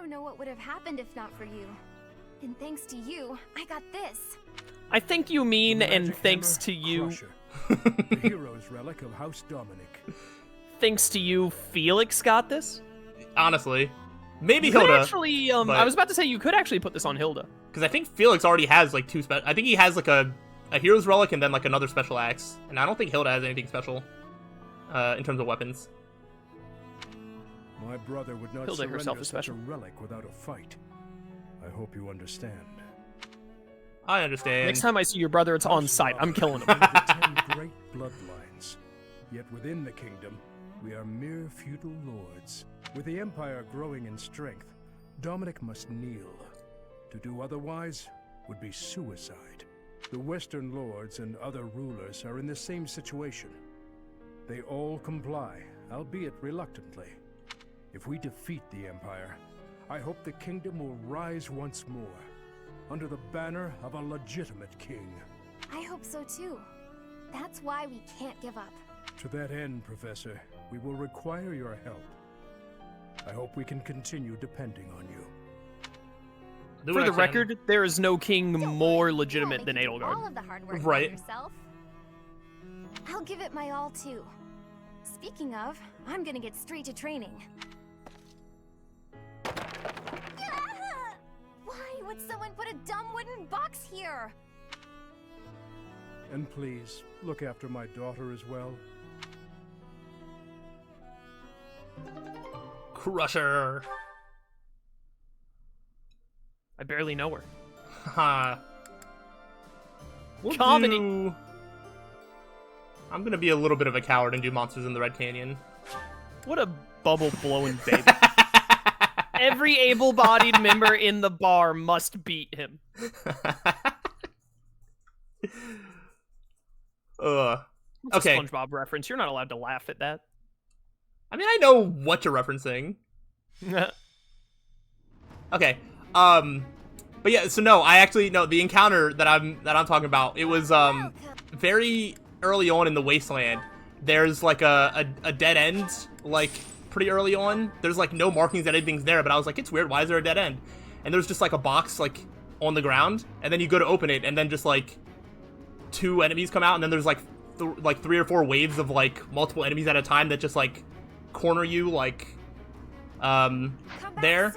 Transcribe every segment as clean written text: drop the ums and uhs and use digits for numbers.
don't know what would have happened if not for you. And thanks to you, I got this. I think you mean, and thanks to you... The hero's relic of House Dominic. Thanks to you, Felix got this? Honestly. Maybe You could Hilda. actually, but- I was about to say you could actually put this on Hilda. Because I think Felix already has, like, two special... I think he has, like, a hero's relic and then, like, another special axe. And I don't think Hilda has anything special in terms of weapons. My brother would not Hilda surrender herself is such special. a relic without a fight. I hope you understand. I understand. Next time I see your brother, it's on site. I'm killing him. The 10 great bloodlines. Yet within the kingdom, we are mere feudal lords. With the empire growing in strength, Dominic must kneel. To do otherwise would be suicide. The Western lords and other rulers are in the same situation. They all comply, albeit reluctantly. If we defeat the empire, I hope the kingdom will rise once more, under the banner of a legitimate king. I hope so too. That's why we can't give up. To that end, Professor, we will require your help. I hope we can continue depending on you. For the record, there is no king more legitimate than All Edelgard. of the hard work Right. by yourself. I'll give it my all too. Speaking of, I'm gonna get straight to training. Why would someone put a dumb wooden box here? And please, look after my daughter as well. Crusher. I barely know her. Haha. Comedy. I'm gonna be a little bit of a coward and do Monsters in the Red Canyon. What a bubble-blowing baby. Every able-bodied member in the bar must beat him. It's Okay. a SpongeBob reference. You're not allowed to laugh at that. I mean, I know what you're referencing. Okay. But yeah, so no, I actually no the encounter that I'm talking about. It was very early on in the wasteland. There's like a dead end, like pretty early on. There's like no markings that anything's there, but I was like, it's weird. Why is there a dead end? And there's just like a box like on the ground, and then you go to open it, and then just like two enemies come out, and then there's like like 3 or 4 waves of like multiple enemies at a time that just like corner you like there.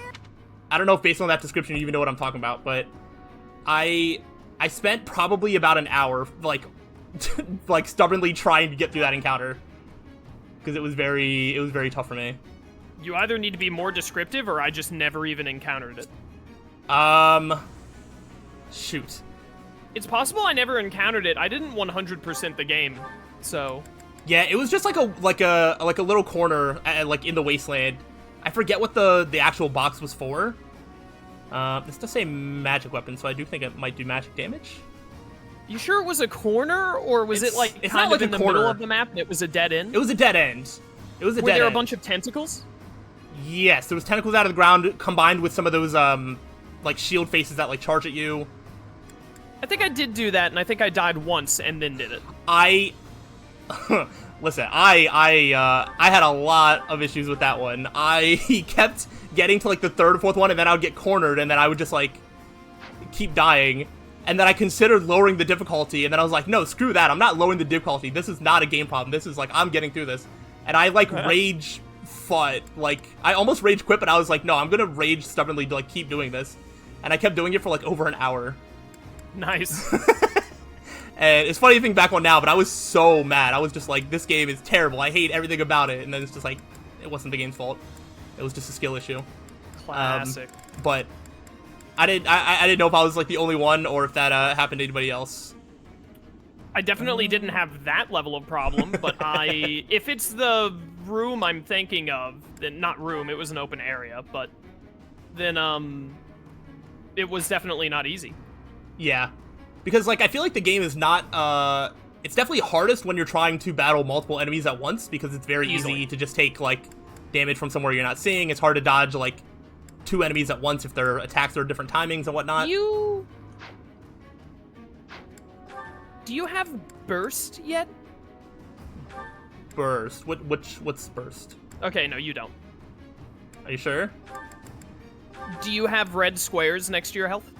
I don't know if based on that description you even know what I'm talking about, but I spent probably about an hour like like stubbornly trying to get through that encounter because it was very tough for me. You either need to be more descriptive, or I just never even encountered it. Shoot. It's possible I never encountered it. I didn't 100% the game, so... Yeah, it was just like a little corner like in the wasteland. I forget what the actual box was for. This does say magic weapon, so I do think it might do magic damage. You sure it was a corner, or was it like it's kind not of like in a the corner. middle of the map and it was a dead end? It was a dead end. It was a Were dead there end. a bunch of tentacles? Yes, there was tentacles out of the ground combined with some of those like shield faces that like charge at you. I think I did do that, and I think I died once and then did it. Listen, I had a lot of issues with that one. I kept getting to like the 3rd or 4th one, and then I would get cornered, and then I would just like keep dying. And then I considered lowering the difficulty, and then I was like, no, screw that. I'm not lowering the difficulty. This is not a game problem. This is like, I'm getting through this. And I like rage fought. Like, I almost rage quit, but I was like, no, I'm gonna rage stubbornly to like keep doing this. And I kept doing it for like over an hour. Nice. And it's funny to think back on now, but I was so mad. I was just like, this game is terrible. I hate everything about it. And then it's just like, it wasn't the game's fault. It was just a skill issue. Classic. But I didn't know if I was like the only one or if that happened to anybody else. I definitely didn't have that level of problem, but if it's the room I'm thinking of, then not room, it was an open area, but then, it was definitely not easy. Yeah. Because, like, I feel like the game is not, it's definitely hardest when you're trying to battle multiple enemies at once, because it's very easy to just take, like, damage from somewhere you're not seeing. It's hard to dodge, like, 2 enemies at once if their attacks are different timings and whatnot. Do you have burst yet? Burst? What's burst? Okay, no, you don't. Are you sure? Do you have red squares next to your health?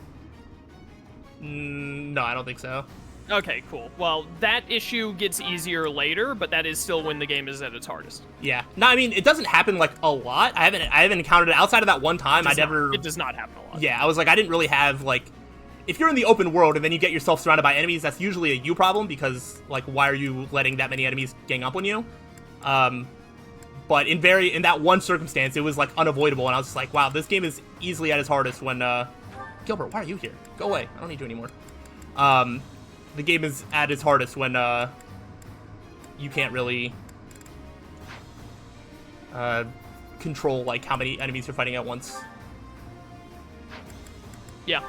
No, I don't think so. Okay, cool. Well, that issue gets easier later, but that is still when the game is at its hardest. Yeah. No, I mean, it doesn't happen, like, a lot. I haven't encountered it outside of that one time. It does not happen a lot. Yeah, I was like, I didn't really have, like... If you're in the open world and then you get yourself surrounded by enemies, that's usually a you problem, because, like, why are you letting that many enemies gang up on you? But in that one circumstance, it was, like, unavoidable, and I was just like, wow, this game is easily at its hardest when, Gilbert, why are you here? Go away. I don't need you anymore. The game is at its hardest when, you can't really, control, like, how many enemies you're fighting at once. Yeah.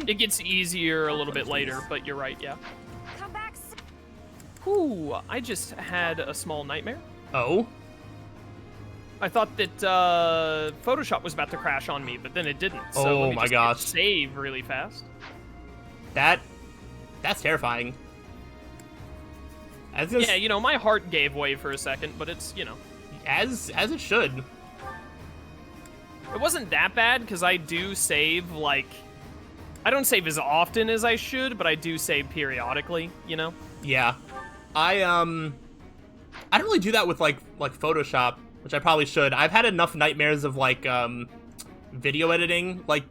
It gets easier a little bit later, but you're right, yeah. Come back. Ooh, I just had a small nightmare. Oh? I thought that Photoshop was about to crash on me, but then it didn't. So Oh let me my just gosh. save really fast. That's terrifying. Yeah, you know, my heart gave way for a second, but it's, you know. As it should. It wasn't that bad, because I do save, like... I don't save as often as I should, but I do save periodically, you know? Yeah. I don't really do that with, like Photoshop, which I probably should. I've had enough nightmares of, like, video editing, like,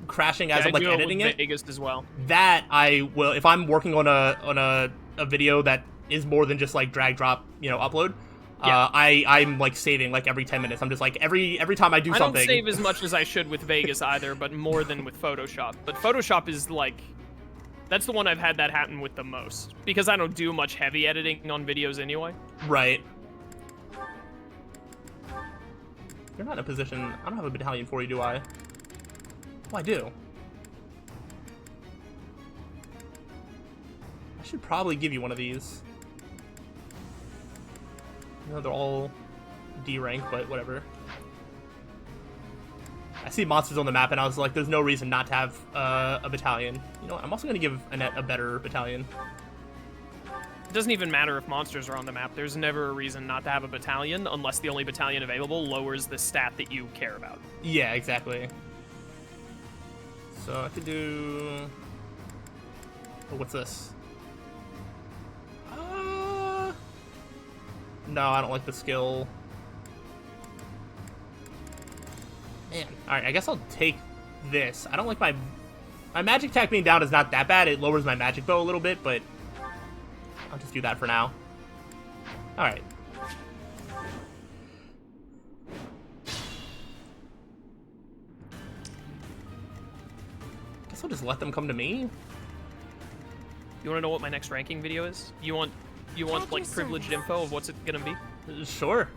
crashing as I'm, like, editing it. Vegas as well. That I will, if I'm working on a video that is more than just, like, drag, drop, you know, upload, yeah. I'm, like, saving, like, every 10 minutes. I'm just, like, every time I do something... I don't save as much as I should with Vegas either, but more than with Photoshop. But Photoshop is, like... That's the one I've had that happen with the most. Because I don't do much heavy editing on videos anyway. Right. You're not in a position... I don't have a battalion for you, do I? Oh, I do. I should probably give you one of these. You know, they're all D rank, but whatever. I see monsters on the map, and I was like, there's no reason not to have a battalion. You know what? I'm also going to give Annette a better battalion. It doesn't even matter if monsters are on the map. There's never a reason not to have a battalion, unless the only battalion available lowers the stat that you care about. Yeah, exactly. So I could do... Oh, what's this? No, I don't like the skill. Man, alright, I guess I'll take this. I don't like my magic attack being down is not that bad. It lowers my magic bow a little bit, but I'll just do that for now. Alright. Guess I'll just let them come to me. You want to know what my next ranking video is? You want like privileged info of what's it gonna be? Sure.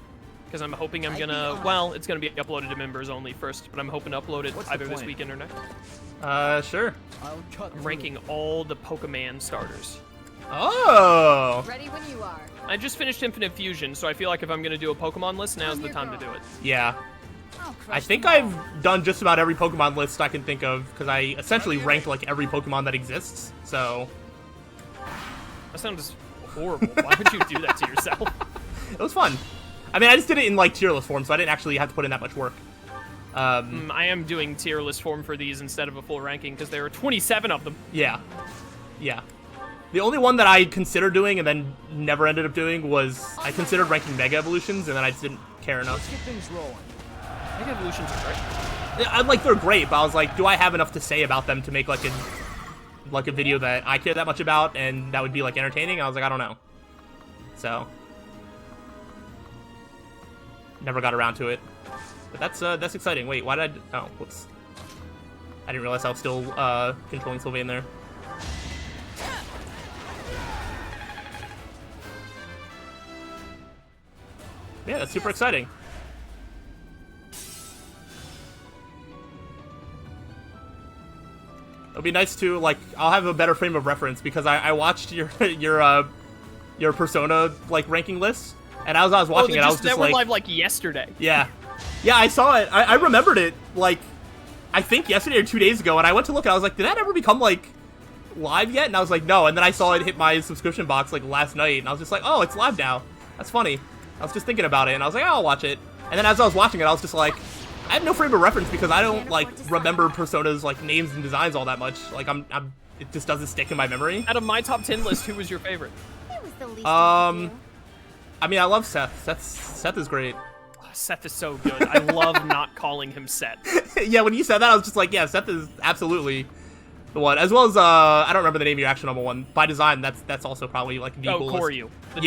Because I'm hoping I'm gonna, well, it's gonna be uploaded to members only first, but I'm hoping to upload it either this weekend or next. Sure. I'm ranking all the Pokemon starters. Oh! Ready when you are. I just finished Infinite Fusion, so I feel like if I'm gonna do a Pokemon list, now's the time to do it. Yeah. I think I've done just about every Pokemon list I can think of, because I essentially ranked like every Pokemon that exists, so... That sounds horrible. Why would you do that to yourself? It was fun. I mean, I just did it in, like, tier list form, so I didn't actually have to put in that much work. I am doing tier list form for these instead of a full ranking, because there are 27 of them. Yeah. Yeah. The only one that I considered doing and then never ended up doing was I considered ranking Mega Evolutions, and then I just didn't care enough. Let's get things rolling. Mega Evolutions are great. Like, they're great, but I was like, do I have enough to say about them to make, like a video that I care that much about and that would be, like, entertaining? I was like, I don't know. So... Never got around to it. But that's exciting. Wait, why did I... Oh, whoops. I didn't realize I was still, controlling Sylvain there. Yeah, that's super exciting. It'll be nice to, like, I'll have a better frame of reference because I watched your Persona, like, ranking list. And as I was watching it, I was just like... live, like, yesterday. Yeah. Yeah, I saw it. I remembered it, like, I think yesterday or 2 days ago, and I went to look, and I was like, did that ever become, like, live yet? And I was like, no. And then I saw it hit my subscription box, like, last night, and I was just like, oh, it's live now. That's funny. I was just thinking about it, and I was like, oh, I'll watch it. And then as I was watching it, I was just like, I have no frame of reference because I don't like remember Persona's like names and designs all that much. Like it just doesn't stick in my memory. Out of my top 10 list, who was your favorite? It was the least I could do. I mean, I love Seth. Seth is great. Oh, Seth is so good. I love not calling him Seth. Yeah, when you said that, I was just like, yeah, Seth is absolutely the one. As well as I don't remember the name of your actual number one. By design, that's also probably like the coolest. Koryu. The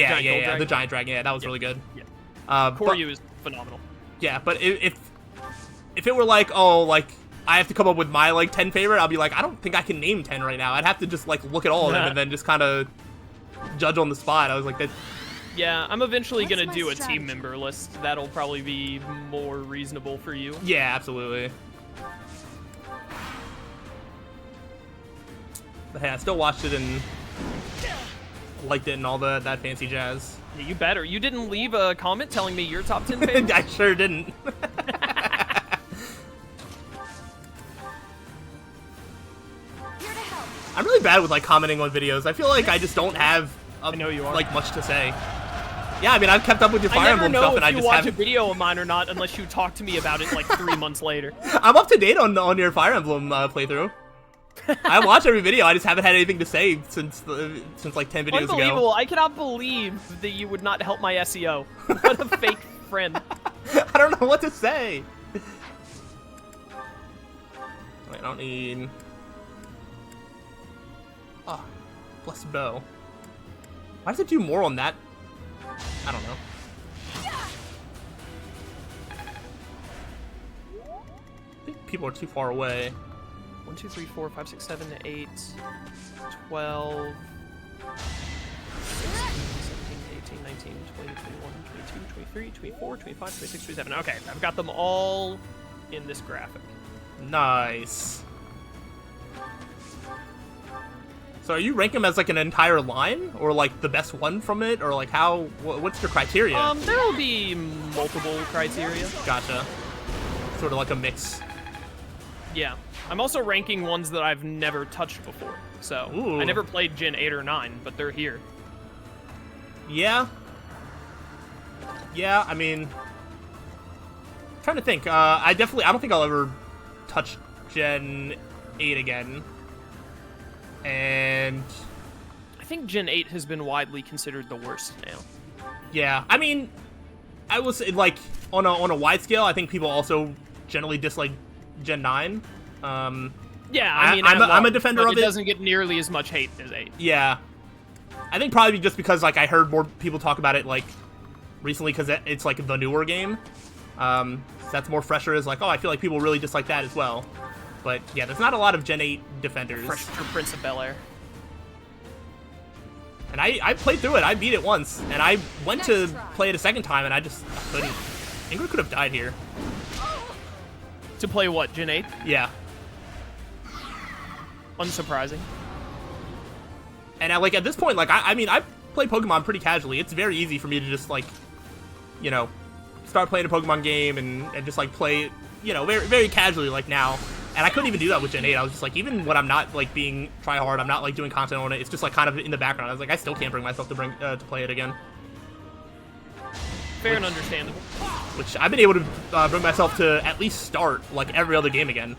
giant dragon. Yeah, that was really good. Yeah. Koryu Koryu is phenomenal. Yeah, but if it were like, oh, like I have to come up with my like 10 favorite, I'll be like, I don't think I can name 10 right now. I'd have to just like look at all of them and then just kind of judge on the spot. I was like, that. Yeah, I'm eventually What's gonna my do a strategy? team member list. That'll probably be more reasonable for you. Yeah, absolutely. But hey, I still watched it and liked it and all that fancy jazz. Yeah, you better. You didn't leave a comment telling me your top 10 favorites? I sure didn't. Here to help. I'm really bad with like commenting on videos. I feel like I just don't have I know you are. like much to say. Yeah, I mean I've kept up with your I Fire never Emblem know stuff, if and I you just watch haven't. a video of mine or not unless you talk to me about it like 3 months later. I'm up to date on your Fire Emblem playthrough. I watch every video. I just haven't had anything to say since like 10 videos Unbelievable. ago. I cannot believe that you would not help my SEO. What a fake friend. I don't know what to say. Wait, I don't need. Oh, blessed bow. Why does it do more on that? I don't know. I think people are too far away. 1, 2, 3, 4, 5, 6, 7, 8, 12, 16, 17, 18, 19, 20, 21, 22, 23, 24, 25, 26, 27. Okay, I've got them all in this graphic. Nice. So are you ranking them as like an entire line, or like the best one from it, or like how? What's your criteria? There will be multiple criteria. Gotcha. Sort of like a mix. Yeah. I'm also ranking ones that I've never touched before. So, Ooh. I never played Gen 8 or 9, but they're here. Yeah. Yeah, I mean, I'm trying to think. I don't think I'll ever touch Gen 8 again. And I think Gen 8 has been widely considered the worst now. yeah, I mean, I was like on a wide scale. I think people also generally dislike Gen 9. Yeah, I mean, I'm a defender but of it it. doesn't get nearly as much hate as 8. Yeah, I think probably just because like I heard more people talk about it like recently because it's like the newer game. So that's more fresher. Is like, oh, I feel like people really dislike that as well. But yeah, there's not a lot of Gen 8 defenders. Fresh for Prince of Bel-Air. And I played through it. I beat it once, and I went to play it a second time, and I couldn't. Ingrid could have died here. To play what, Gen 8? Yeah. Unsurprising. And like at this point, like I mean, I play Pokemon pretty casually. It's very easy for me to just like, you know, start playing a Pokemon game and just like play it, you know, very very casually like now. And I couldn't even do that with Gen 8. I was just like, even when I'm not like being try hard, I'm not like doing content on it. It's just like kind of in the background. I was like, I still can't bring myself to play it again. Fair and understandable. Which I've been able to bring myself to at least start like every other game again.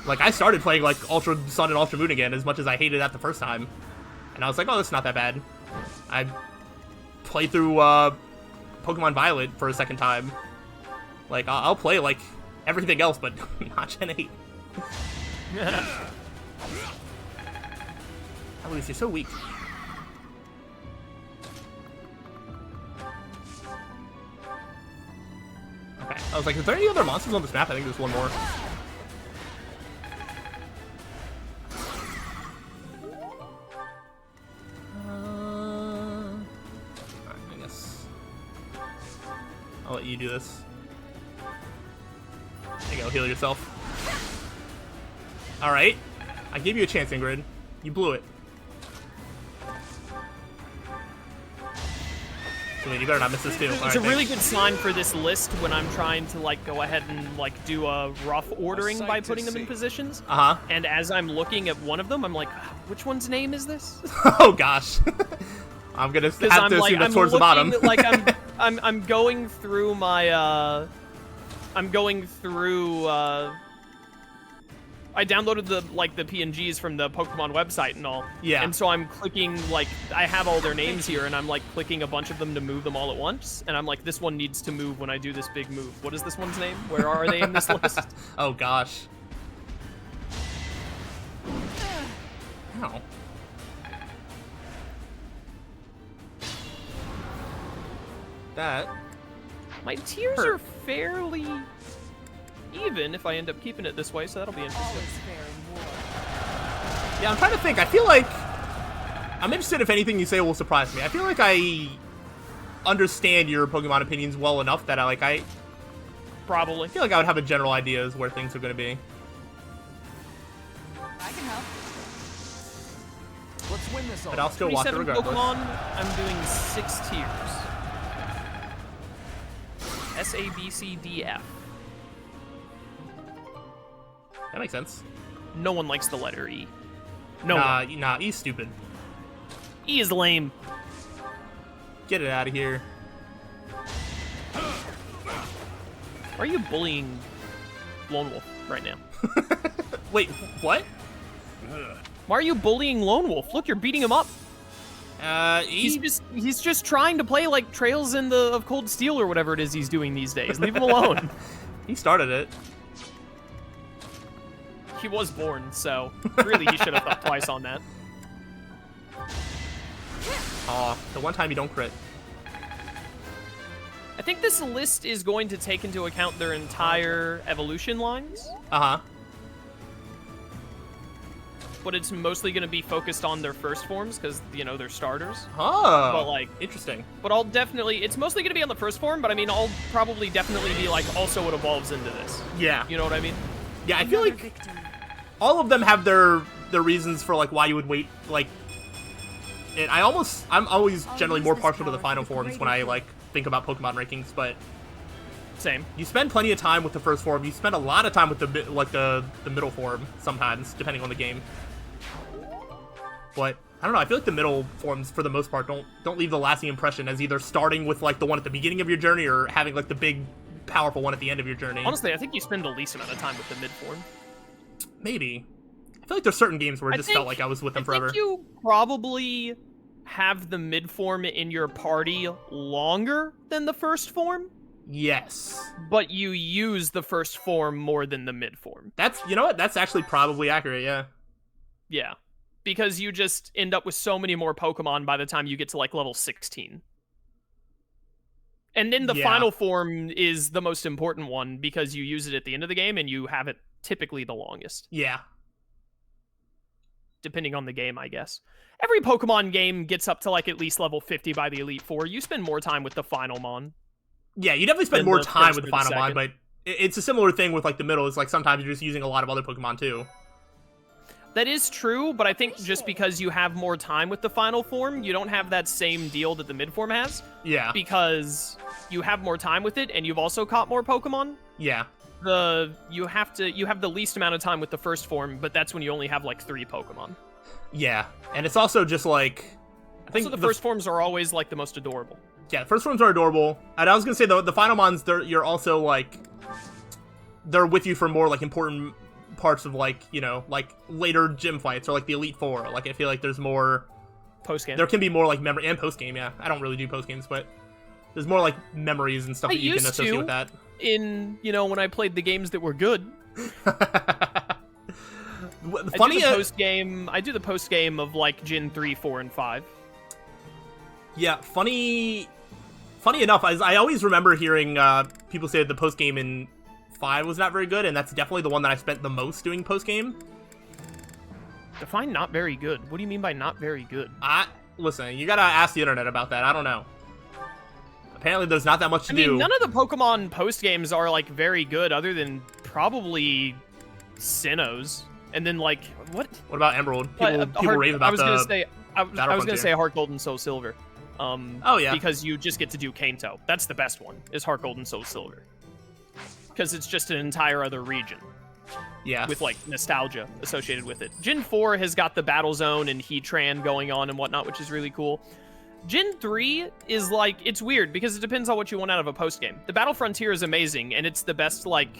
Like I started playing like Ultra Sun and Ultra Moon again, as much as I hated that the first time. And I was like, oh, that's not that bad. I played through Pokemon Violet for a second time. Like I'll play like everything else, but not Gen 8. At least you're so weak. Okay, I was like, is there any other monsters on this map? I think there's one more. Alright, I guess I'll let you do this. There you go, heal yourself. Alright. I gave you a chance, Ingrid. You blew it. So you better not miss this too. It's a really good sign for this list when I'm trying to like go ahead and like do a rough ordering by putting them in positions. Uh-huh. And as I'm looking at one of them, I'm like, which one's name is this? Oh gosh. I'm gonna have to assume that's towards the bottom. like I'm going through my I'm going through. I downloaded the PNGs from the Pokemon website and all. Yeah. And so I'm clicking I have all their names here, and I'm clicking a bunch of them to move them all at once. And I'm like, this one needs to move when I do this big move. What is this one's name? Where are they in this list? Oh gosh. Ow. That. My tiers hurt. are fairly even if I end up keeping it this way, so that'll be interesting. Yeah, I'm trying to think. I feel like I'm interested if anything you say will surprise me. I feel like I understand your Pokemon opinions well enough that I Probably. feel like I would have a general idea as where things are going to be. I can help. Let's win this all. But I'll still watch it 27 regardless. Pokemon, I'm doing 6 tiers. S, A, B, C, D, F. That makes sense. No one likes the letter E. No Nah, E's stupid. E is lame. Get it out of here. Why are you bullying Lone Wolf right now? Wait, what? Why are you bullying Lone Wolf? Look, you're beating him up. He's just trying to play Trails of Cold Steel or whatever it is he's doing these days. Leave him alone. He started it. He was born, so really he should have thought twice on that. Aw, the one time you don't crit. I think this list is going to take into account their entire evolution lines, Uh-huh. but it's mostly going to be focused on their first forms because, they're starters. Oh, But, interesting. But I'll definitely, it's mostly going to be on the first form, but I mean, I'll probably definitely be also what evolves into this. Yeah. You know what I mean? Yeah, I feel like all of them have their reasons for why you would wait. I'm always generally more partial to the final forms when I think about Pokemon rankings, but Same. you spend plenty of time with the first form. You spend a lot of time with the middle form sometimes, depending on the game. But I don't know. I feel like the middle forms, for the most part, don't leave the lasting impression as either starting with the one at the beginning of your journey or having the big, powerful one at the end of your journey. Honestly, I think you spend the least amount of time with the mid form. Maybe. I feel like there's certain games where it just felt like I was with them forever. I think you probably have the mid form in your party longer than the first form, Yes. but you use the first form more than the mid form. You know what? That's actually probably accurate, yeah. Yeah. Because you just end up with so many more Pokemon by the time you get to level 16. And then the final form is the most important one because you use it at the end of the game and you have it typically the longest. Yeah. Depending on the game, I guess. Every Pokemon game gets up to at least level 50 by the Elite Four. You spend more time with the final Mon. Yeah, you definitely spend Than more the time first with or the the final one, second. but it's a similar thing with the middle. It's sometimes you're just using a lot of other Pokemon too. That is true, but I think just because you have more time with the final form, you don't have that same deal that the mid form has. Yeah. Because you have more time with it and you've also caught more Pokemon. Yeah. You have the least amount of time with the first form, but that's when you only have 3 Pokemon. Yeah. And it's also just I think So the first forms are always the most adorable. Yeah, first forms are adorable. And I was gonna say the final mons, you're also they're with you for more important parts of later gym fights or the Elite Four. I feel like there's more Post game. there can be more memory and post game. Yeah, I don't really do post games, but there's more memories and stuff I that you can used associate to. with that. In when I played the games that were good. Funny, I do the post game of Gen 3, 4, and 5. yeah, funny enough, I always remember hearing people say that the post game in 5 was not very good, and that's definitely the one that I spent the most doing post game. Define not very good. What do you mean by not very good? Listen, you gotta ask the internet about that. I don't know. Apparently, there's not that much to do. None of the Pokemon post games are very good, other than probably Sinnoh's, and then what? What about Emerald? People rave about I was gonna say Heart Gold and Soul Silver. Oh yeah, because you just get to do Kanto. That's the best one. Is Heart Gold and Soul Silver, because it's just an entire other region. Yeah. With nostalgia associated with it. Gen 4 has got the Battle Zone and Heatran going on and whatnot, which is really cool. Gen 3 is like, it's weird because it depends on what you want out of a post game. The Battle Frontier is amazing, and it's the best, like,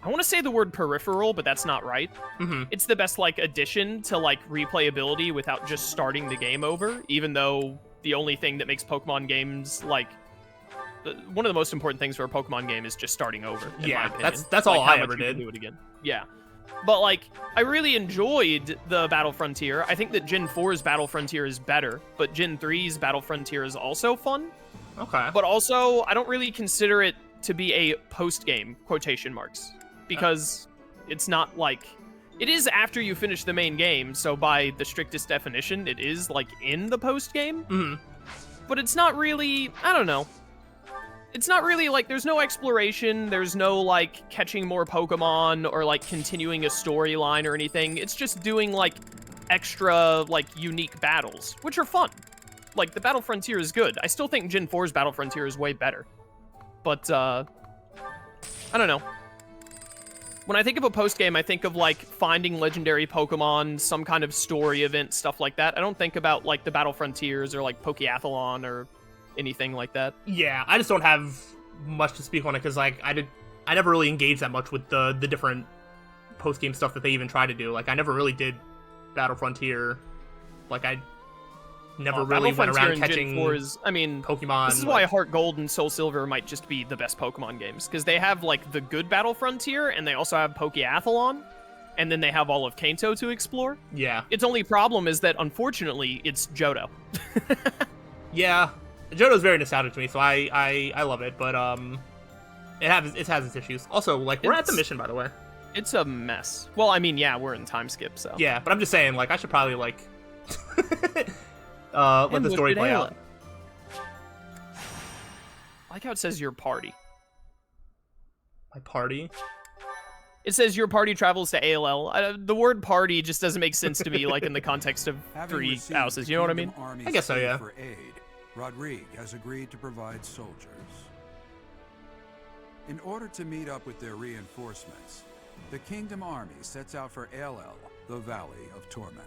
I want to say the word peripheral, but that's not right. It's the best, like, addition to, like, replayability without just starting the game over, even though the only thing that makes Pokemon games, like, one of the most important things for a Pokemon game is just starting over, in my opinion. that's like, all how I much ever you can did. do it again. Yeah. But, like, I really enjoyed the Battle Frontier. I think that Gen 4's Battle Frontier is better, but Gen 3's Battle Frontier is also fun. Okay. But also, I don't really consider it to be a post-game, quotation marks, because it's not, like... It is after you finish the main game, so by the strictest definition, it is, like, in the post-game. But it's not really... I don't know. It's not really, like, there's no exploration, there's no, like, catching more Pokemon or, like, continuing a storyline or anything. It's just doing, like, extra, like, unique battles, which are fun. Like, the Battle Frontier is good. I still think Gen 4's Battle Frontier is way better. But, I don't know. When I think of a post-game, I think of, like, finding legendary Pokemon, some kind of story event, stuff like that. I don't think about, like, the Battle Frontiers or, like, Pokeathlon or anything like that. Yeah, I just don't have much to speak on it because, like, I never really engaged that much with the different post-game stuff that they even try to do. Like, I never really did Battle Frontier. Like, I never really Battle went Frontier around and Gen catching 4 is, I mean, Pokemon. this is why Heart Gold and Soul Silver might just be the best Pokemon games, because they have, like, the good Battle Frontier, and they also have Pokeathlon, and then they have all of Kanto to explore. Yeah. Its only problem is that, unfortunately, it's Johto. Yeah. Johto's very nostalgic to me, so I love it, but it has its issues. Also, like, we're at the mission, by the way. It's a mess. Well, I mean, yeah, we're in time skip, so. Yeah, but I'm just saying, like, I should probably, like, let the story play out. I like how it says your party. My party? It says your party travels to ALL. The word party just doesn't make sense to me, like, in the context of three houses. You know what I mean? I guess so, yeah. For aid, Rodrigue has agreed to provide soldiers. In order to meet up with their reinforcements, the Kingdom Army sets out for ALL, the Valley of Torment.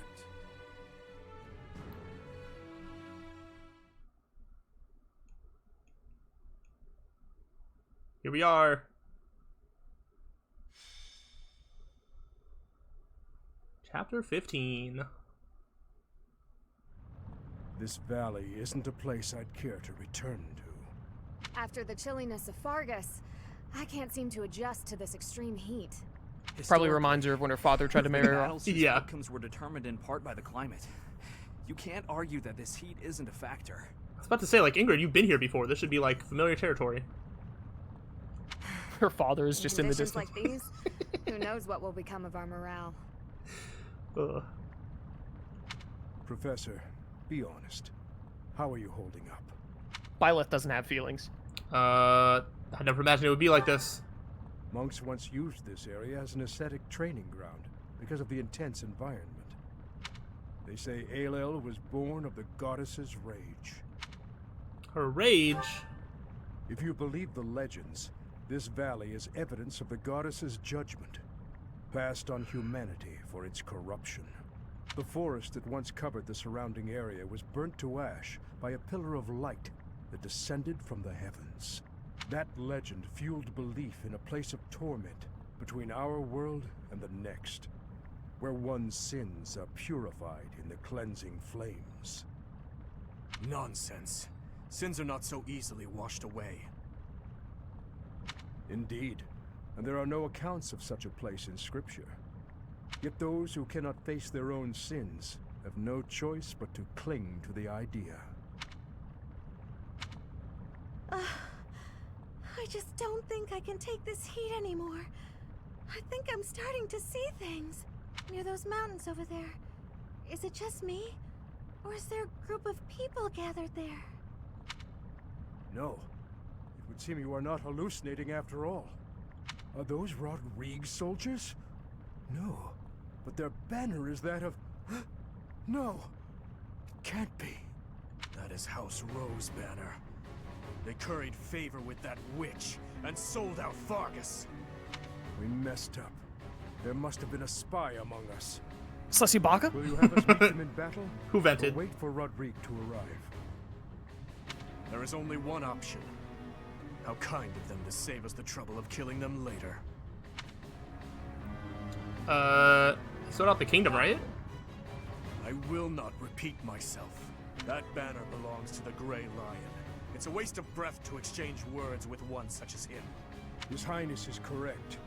Here we are. Chapter 15. This valley isn't a place I'd care to return to. After the chilliness of Fargus, I can't seem to adjust to this extreme heat. Probably reminds her of when her father tried to marry her. Battle's Yeah. outcomes were determined in part by the climate. You can't argue that this heat isn't a factor. I was about to say, like, Ingrid, you've been here before. This should be, like, familiar territory. Her father is just in the Conditions distance. like these, who knows what will become of our morale. Ugh. Professor, be honest. How are you holding up? Byleth doesn't have feelings. I never imagined it would be like this. Monks once used this area as an ascetic training ground because of the intense environment. They say Aelel was born of the goddess's rage. Her rage? If you believe the legends, this valley is evidence of the goddess's judgment, passed on humanity for its corruption. The forest that once covered the surrounding area was burnt to ash by a pillar of light that descended from the heavens. That legend fueled belief in a place of torment between our world and the next, where one's sins are purified in the cleansing flames. Nonsense. Sins are not so easily washed away. Indeed, and there are no accounts of such a place in Scripture. Yet those who cannot face their own sins have no choice but to cling to the idea. I just don't think I can take this heat anymore. I think I'm starting to see things. Near those mountains over there. Is it just me? Or is there a group of people gathered there? No. It would seem you are not hallucinating after all. Are those Rodrigue soldiers? No. But their banner is that of... No. It can't be. That is House Rowe's banner. They curried favor with that witch and sold out Fargus. We messed up. There must have been a spy among us. Sussy Baka? Will you have us meet them in battle? Who vented? Or wait for Rodrigue to arrive. There is only one option. How kind of them to save us the trouble of killing them later. Sort out the kingdom, right? I will not repeat myself. That banner belongs to the Grey Lion. It's a waste of breath to exchange words with one such as him. His Highness is correct.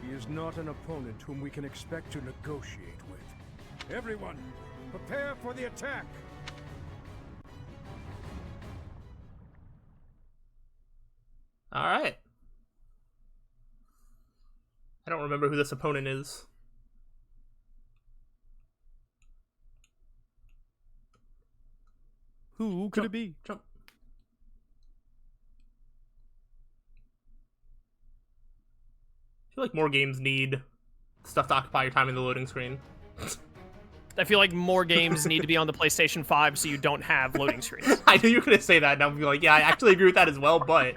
He is not an opponent whom we can expect to negotiate with. Everyone, prepare for the attack! Alright. I don't remember who this opponent is. Who could it be? Jump. I feel like more games need stuff to occupy your time in the loading screen. I feel like more games need to be on the PlayStation 5 so you don't have loading screens. I knew you were going to say that, and I'm like, yeah, I actually agree with that as well, but...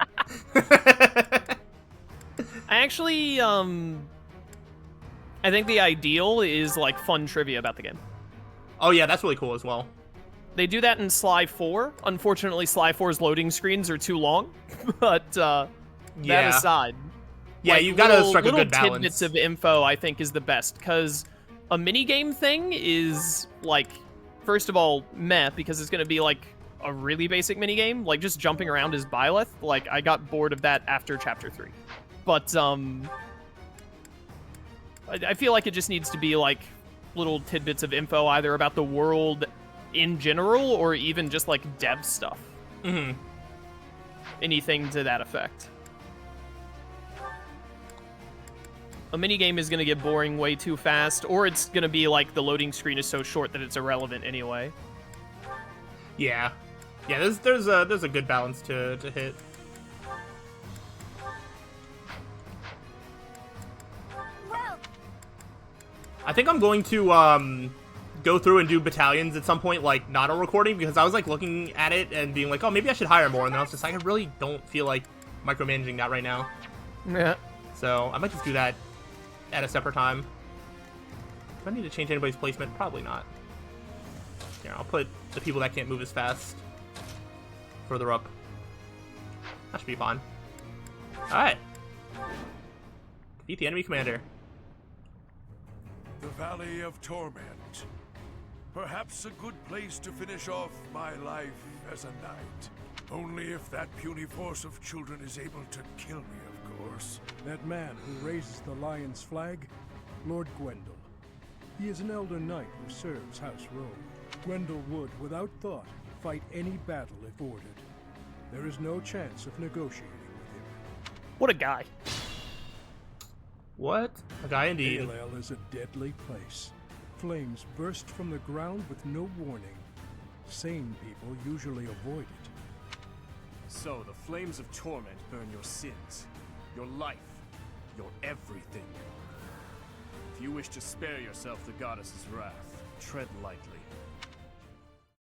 I actually, I think the ideal is, like, fun trivia about the game. Oh yeah, that's really cool as well. They do that in Sly 4. Unfortunately, Sly 4's loading screens are too long, but, that aside... Yeah, like, you've got to strike a little good balance. tidbits of info, I think, is the best, because a minigame thing is, like, first of all, meh, because it's going to be, like, a really basic minigame. Like, just jumping around as Byleth. Like, I got bored of that after Chapter 3. But, I feel like it just needs to be, like, little tidbits of info, either about the world in general, or even just, like, dev stuff. Mm-hmm. Anything to that effect. A minigame is going to get boring way too fast, or it's going to be like the loading screen is so short that it's irrelevant anyway. Yeah. Yeah, there's a good balance to hit. Well, I think I'm going to go through and do battalions at some point, like, not on recording, because I was, like, looking at it and being like, oh, maybe I should hire more, and then I was just like, I really don't feel like micromanaging that right now. Yeah. So I might just do that at a separate time. Do I need to change anybody's placement? Probably not. Here, I'll put the people that can't move as fast further up. That should be fine. Alright. Defeat the enemy commander. The Valley of Torment. Perhaps a good place to finish off my life as a knight. Only if that puny force of children is able to kill me, of course. That man who raises the lion's flag, Lord Gwendol. He is an elder knight who serves House Rowe. Gwendol would, without thought, fight any battle if ordered. There is no chance of negotiating with him. What a guy. What? A guy indeed. Alel is a deadly place. Flames burst from the ground with no warning. Sane people usually avoid it. So the flames of torment burn your sins, your life, your everything. If you wish to spare yourself the goddess's wrath, tread lightly.